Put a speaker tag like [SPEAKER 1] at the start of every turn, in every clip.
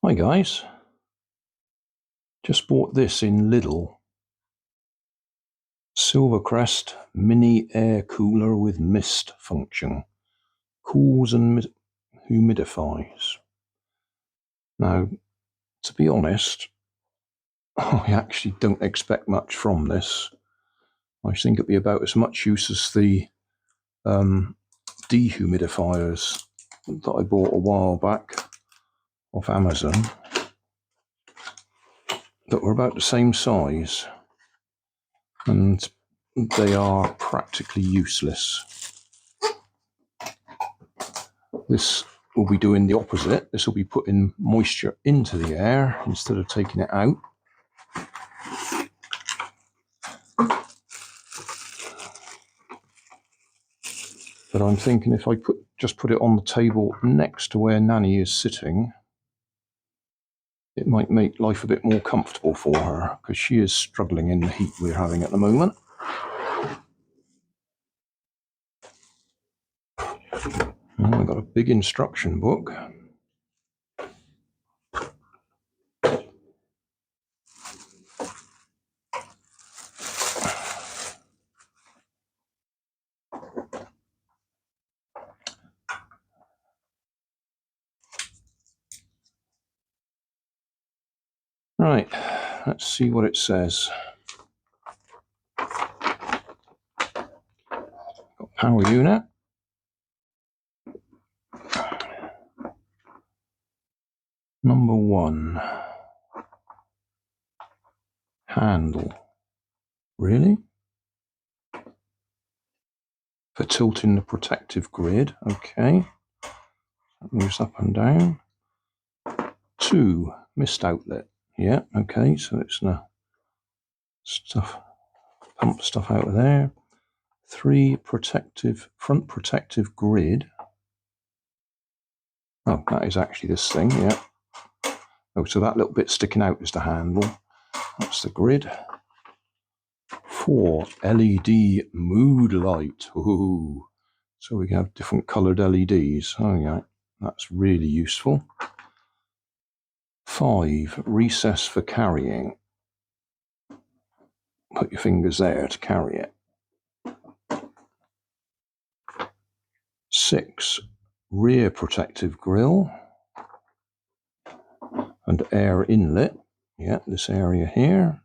[SPEAKER 1] Hi guys, just bought this in Lidl. Crest Mini Air Cooler with mist function. Cools and humidifies. Now, to be honest, I actually don't expect much from this. I think it'd be about as much use as the dehumidifiers that I bought a while back off Amazon that were about the same size, and they are practically useless. This will be doing the opposite. This will be putting moisture into the air instead of taking it out. But I'm thinking if I just put it on the table next to where Nanny is sitting, it might make life a bit more comfortable for her, because she is struggling in the heat we're having at the moment. And I've got a big instruction book. Right, let's see what it says. Got power unit. Number 1. Handle. Really? For tilting the protective grid. Okay. That moves up and down. 2. Mist outlet. Yeah, okay, so it's gonna pump stuff out of there. 3. Front protective grid. Oh, that is actually this thing, yeah. Oh, so that little bit sticking out is the handle. That's the grid. 4. LED mood light. Ooh. So we have different coloured LEDs. Oh yeah, that's really useful. 5. Recess for carrying. Put your fingers there to carry it. 6. Rear protective grille and air inlet. Yeah, this area here.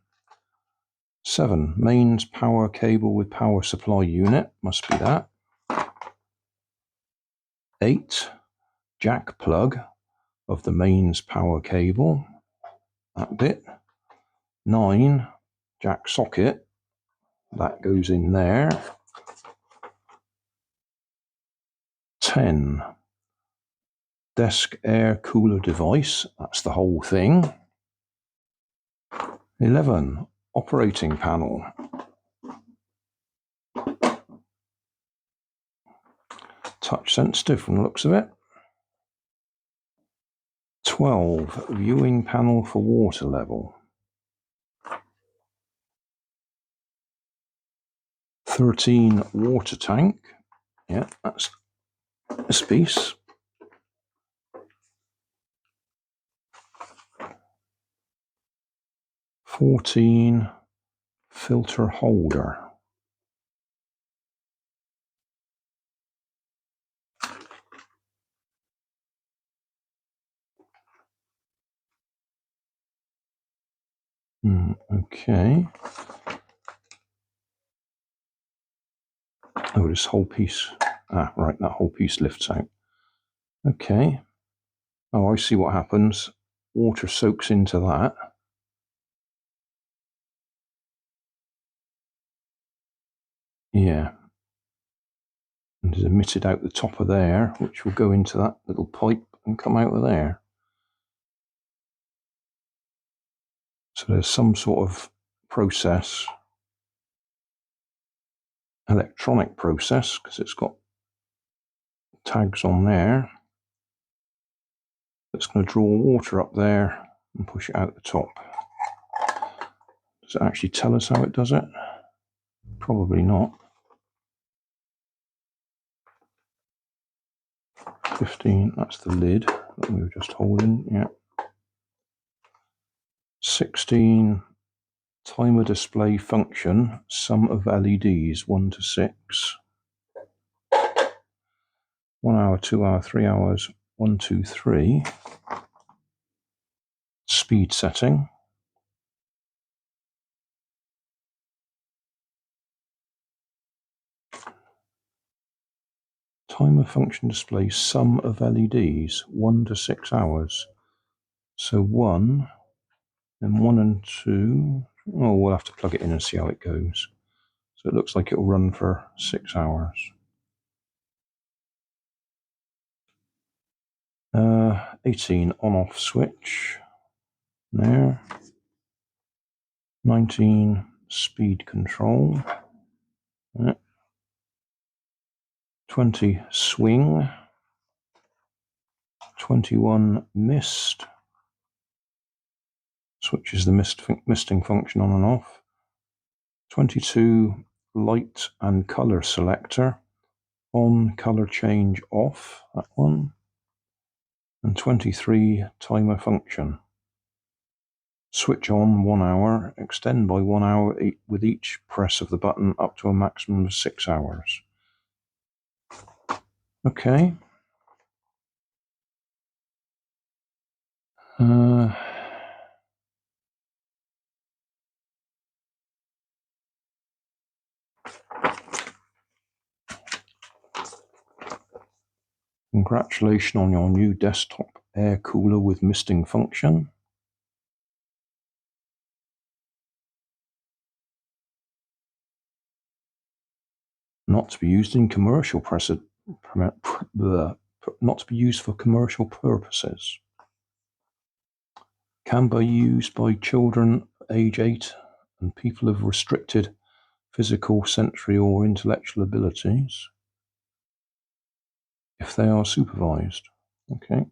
[SPEAKER 1] 7. Mains power cable with power supply unit. Must be that. 8. Jack plug of the mains power cable. That bit. 9. Jack socket. That goes in there. 10. Desk air cooler device. That's the whole thing. 11. Operating panel. Touch sensitive from the looks of it. 12. Viewing panel for water level. 13. Water tank. Yeah, that's this piece. 14. Filter holder. Okay. Oh, this whole piece. Ah, right, that whole piece lifts out. Okay. Oh, I see what happens. Water soaks into that. Yeah. And is emitted out the top of there, which will go into that little pipe and come out of there. So there's some sort of process, electronic process, because it's got tags on there, that's going to draw water up there and push it out the top. Does it actually tell us how it does it? Probably not. 15, that's the lid that we were just holding, yeah. 16 timer display function, sum of LEDs 1 to 6. 1 hour, 2 hour, 3 hours, 1, 2, 3. Speed setting. Timer function display, sum of LEDs 1 to 6 hours. So 1, then 1 and 2. Oh, we'll have to plug it in and see how it goes. So it looks like it'll run for 6 hours. 18 on-off switch. There. 19 speed control. 20 swing. 21 mist. Switches the misting function on and off. 22 light and color selector. On, color change off, that one. And 23 timer function. Switch on 1 hour, extend by 1 hour with each press of the button up to a maximum of 6 hours. Okay. Congratulations on your new desktop air cooler with misting function. Not to be used in commercial not to be used for commercial purposes. Can be used by children age 8 and people of restricted physical, sensory or intellectual abilities if they are supervised. Okay.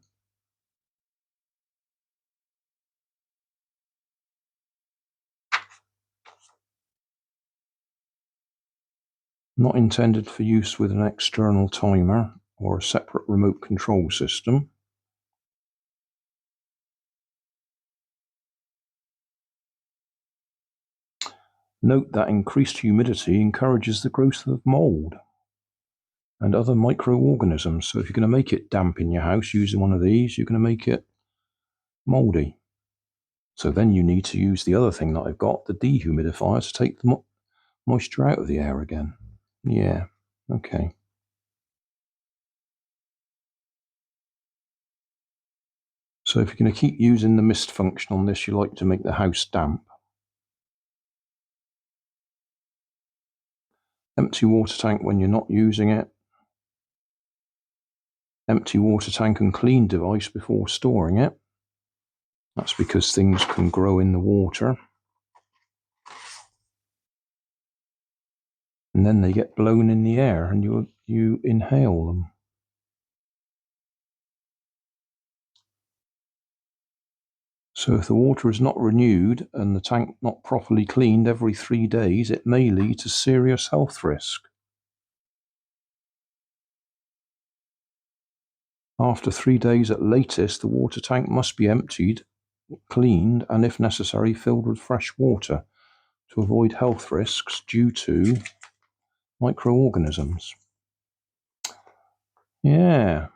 [SPEAKER 1] Not intended for use with an external timer or a separate remote control system. Note that increased humidity encourages the growth of mold and other microorganisms. So if you're going to make it damp in your house using one of these, you're going to make it moldy. So then you need to use the other thing that I've got, the dehumidifier, to take the moisture out of the air again. Yeah, okay. So if you're going to keep using the mist function on this, you like to make the house damp. Empty water tank when you're not using it. Empty water tank and clean device before storing it. That's because things can grow in the water. And then they get blown in the air and you inhale them. So if the water is not renewed and the tank not properly cleaned every 3 days, it may lead to serious health risk. After 3 days at latest, the water tank must be emptied, cleaned, and if necessary, filled with fresh water to avoid health risks due to microorganisms. Yeah.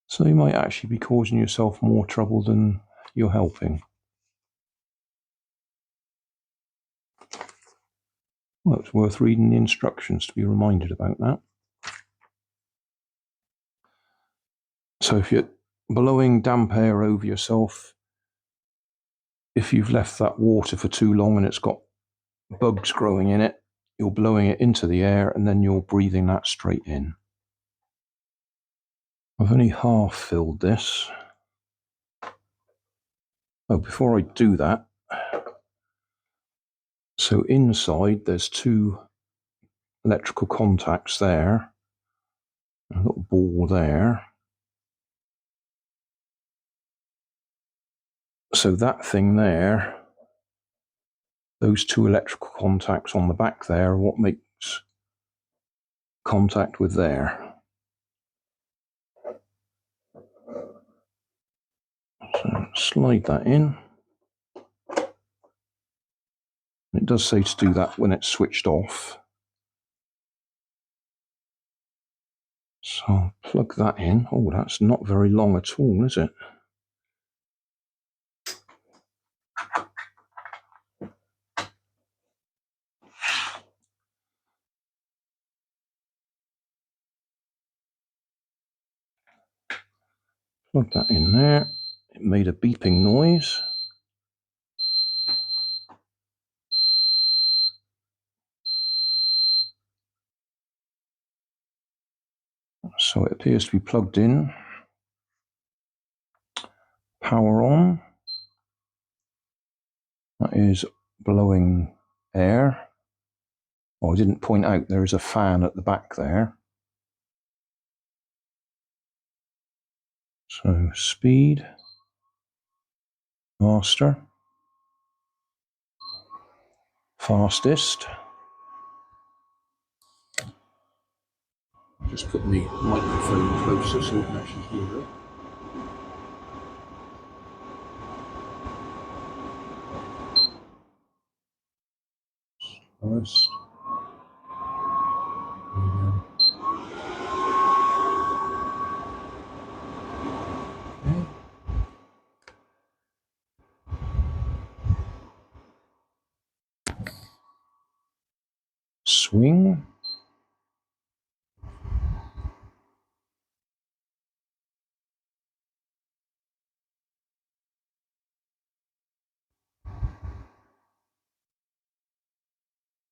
[SPEAKER 1] So you might actually be causing yourself more trouble than you're helping. Well, it's worth reading the instructions to be reminded about that. So if you're blowing damp air over yourself, if you've left that water for too long and it's got bugs growing in it, you're blowing it into the air and then you're breathing that straight in. I've only half filled this. Oh, before I do that, so inside there's 2 electrical contacts there, a little ball there. So that thing there, those 2 electrical contacts on the back there are what makes contact with there. So slide that in. It does say to do that when it's switched off. So I'll plug that in. Oh, that's not very long at all, is it? Plug that in there. It made a beeping noise. So it appears to be plugged in. Power on. That is blowing air. Oh, I didn't point out there is a fan at the back there. So speed, master, fastest. Just put the microphone closer so we can actually hear it. First. Okay. Swing.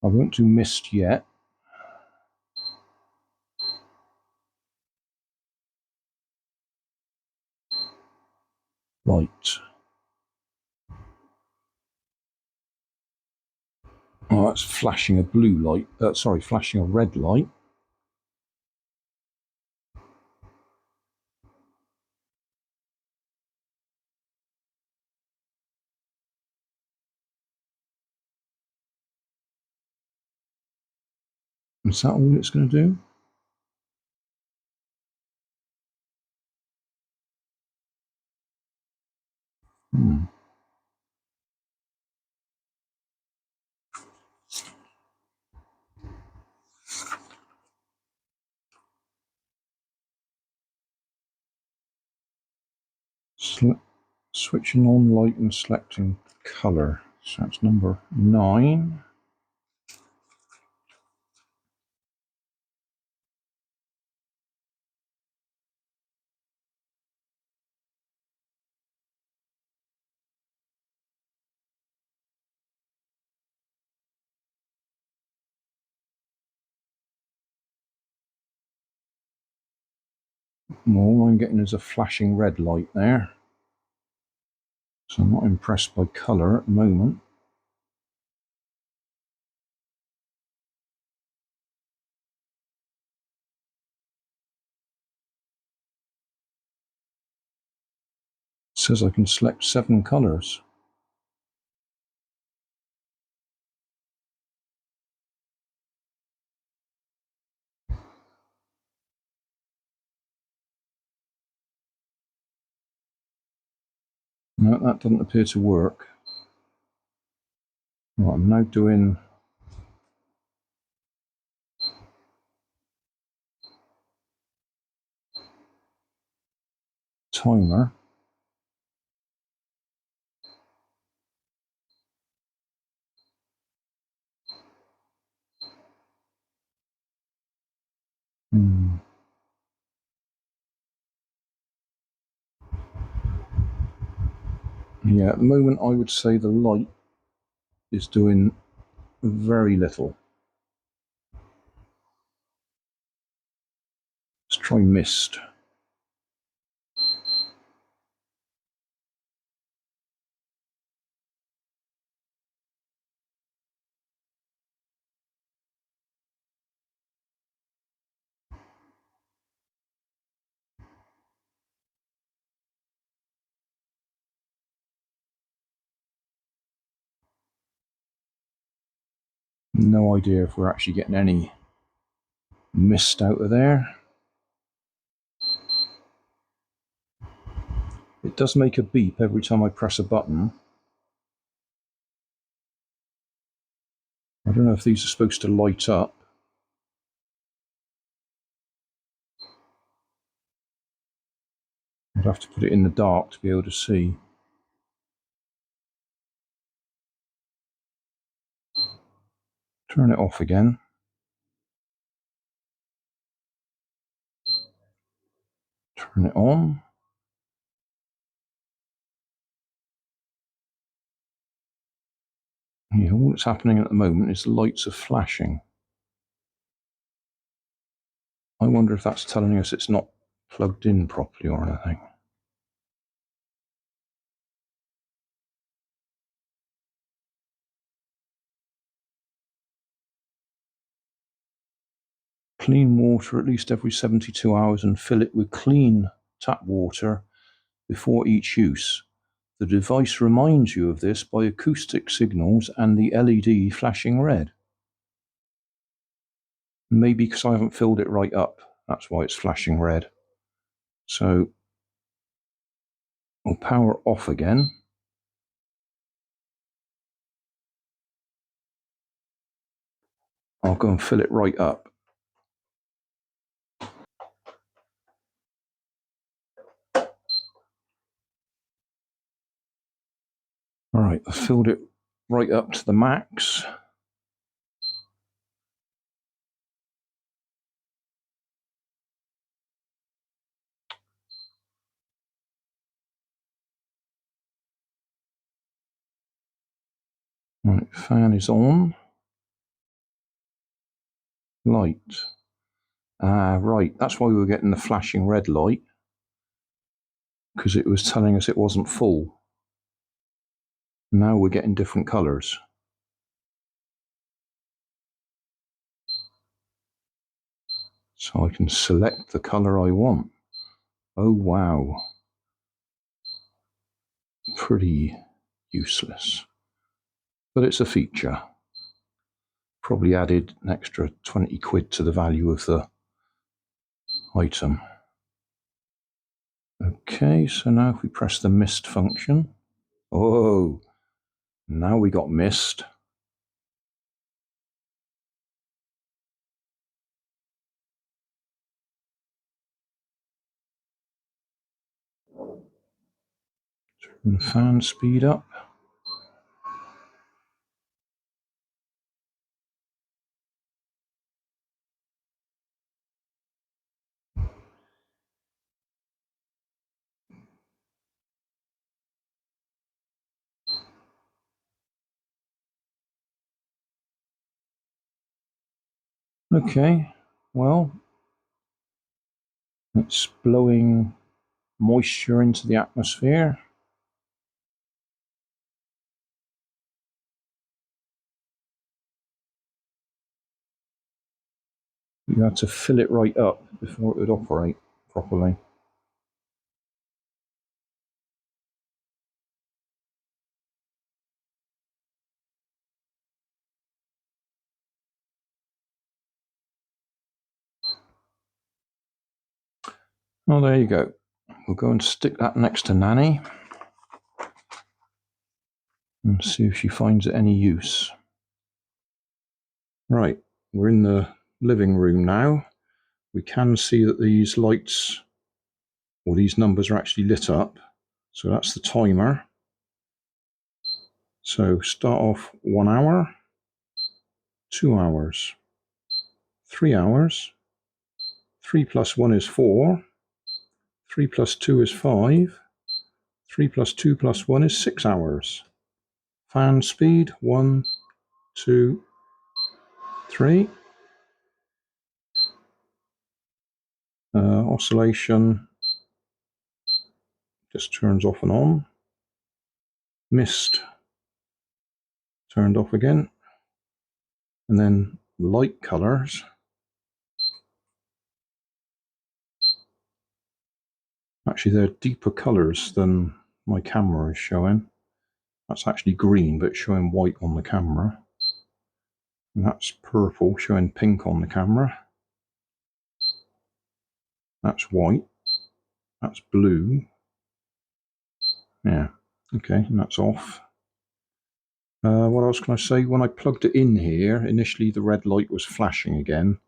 [SPEAKER 1] I won't do mist yet. Light. Oh, that's flashing a blue light. Sorry, flashing a red light. Is that all it's going to do? Switching on light and selecting colour. So that's number 9. All I'm getting is a flashing red light there. So I'm not impressed by colour at the moment. It says I can select 7 colours. No, that doesn't appear to work. Right, I'm now doing timer. Yeah, at the moment I would say the light is doing very little. Let's try mist. No idea if we're actually getting any mist out of there. It does make a beep every time I press a button. I don't know if these are supposed to light up. I'd have to put it in the dark to be able to see. Turn it off again. Turn it on. Yeah, all that's happening at the moment is the lights are flashing. I wonder if that's telling us it's not plugged in properly or anything. Clean water at least every 72 hours and fill it with clean tap water before each use. The device reminds you of this by acoustic signals and the LED flashing red. Maybe because I haven't filled it right up, that's why it's flashing red. So I'll power off again. I'll go and fill it right up. All right, I filled it right up to the max. Right, fan is on. Light. Right, that's why we were getting the flashing red light, because it was telling us it wasn't full. Now we're getting different colours. So I can select the colour I want. Oh wow. Pretty useless. But it's a feature. Probably added an extra 20 quid to the value of the item. Okay, so now if we press the mist function. Oh, now we got mist. Turn the fan speed up. Okay, well, it's blowing moisture into the atmosphere. You had to fill it right up before it would operate properly. Well, there you go. We'll go and stick that next to Nanny and see if she finds it any use. Right, we're in the living room now. We can see that these lights, or these numbers, are actually lit up. So that's the timer. So start off 1 hour, 2 hours, 3 hours, 3 plus 1 is 4, 3 plus 2 is 5, 3 plus 2 plus 1 is 6 hours. Fan speed, 1, 2, 3. Oscillation just turns off and on. Mist turned off again. And then light colors. Actually, they're deeper colors than my camera is showing. That's actually green, but it's showing white on the camera. And that's purple, showing pink on the camera. That's white. That's blue. Yeah, okay, and that's off. What else can I say? When I plugged it in here, initially the red light was flashing again.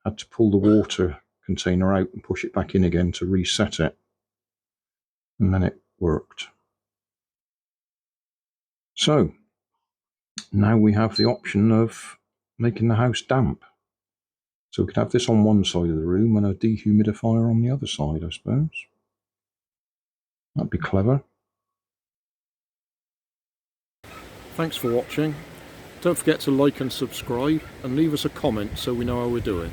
[SPEAKER 1] I had to pull the water container out and push it back in again to reset it. And then it worked. So, now we have the option of making the house damp. So we could have this on one side of the room and a dehumidifier on the other side, I suppose. That'd be clever.
[SPEAKER 2] Thanks for watching. Don't forget to like and subscribe and leave us a comment so we know how we're doing.